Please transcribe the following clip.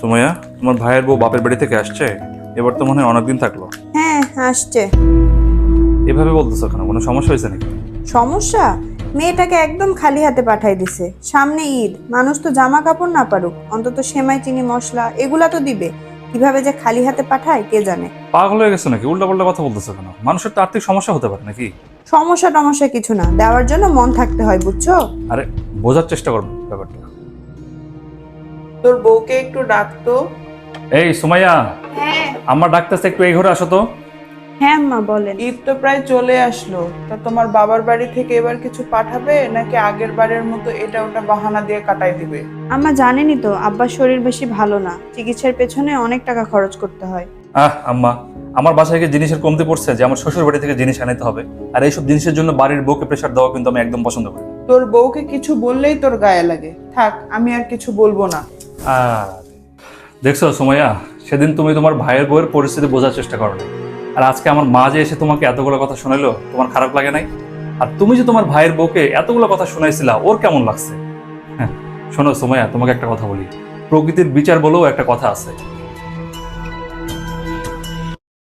সুমাইয়া, তোমার ভাইয়ের বউ বাপের বাড়ি থেকে আসছে, এবার তো মনে হয় অনেকদিন থাকলো। হ্যাঁ, আসছে। এভাবে বলতেছো কেন? কোনো সমস্যা হয়েছে নাকি? সমস্যা? মেয়েটাকে একদম খালি হাতে পাঠাই দিছে। সামনে ঈদ, মানুষ তো জামা কাপড় না পারুক, অন্তত সেমাই, চিনি, মশলা এগুলা তো দিবে। কিভাবে যে খালি হাতে পাঠায় কে জানে। পাগল হয়ে গেছো নাকি? উল্টা পাল্টা কথা বলতেছো কেন? মানুষের তো আর্থিক সমস্যা হতে পারে নাকি? সমস্যা টমস্যা কিছু না, দেওয়ার জন্য মন থাকতে হয়, বুঝছো? আরে, বোঝার চেষ্টা করবো ব্যাপারটা। তোর বউকে একটু ডাকতো। এই সুমাইয়া, হ্যাঁ। আমার ডাকতেছে, একটু এই ঘরে আসো তো। হ্যাঁ আম্মা, বলেন। ঈদ তো প্রায় চলে আসলো, তা তোমার বাবার বাড়ি থেকে এবার কিছু পাঠাবে নাকি আগের বারের মতো এটা ওটা বাহানা দিয়ে কাটাই দিবে? আম্মা, জানেনই তো আব্বার শরীর বেশি ভালো না, চিকিৎসার পেছনে অনেক টাকা খরচ করতে হয়। আম্মা, আমার বাসায় কি জিনিসের কমতি পড়ছে যে আমার শ্বশুর বাড়ি থেকে জিনিস আনাতে হবে? আর এইসব জিনিসের জন্য বাড়ির বউকে প্রেশার দেওয়া কিন্তু আমি একদম পছন্দ করি না। তোর বউকে কিছু বললেই তোর গায়ে লাগে। থাক, আমি আর কিছু বলবো না। আর দেখছো সুমাইয়া, সেদিন তুমি তোমার ভাইয়ের বউয়ের পরিস্থিতি বোঝার চেষ্টা করো না, আর আজকে আমার মা যে এসে তোমাকে এতগুলো কথা শোনাইলো, তোমার খারাপ লাগে নাই? আর তুমি যে তোমার ভাইয়ের বউকে এতগুলো কথা শোনাইছিলা, ওর কেমন লাগছে? হ্যাঁ, শোনো সুমাইয়া, তোমাকে একটা কথা বলি, প্রকৃতির বিচার বলেও একটা কথা আছে।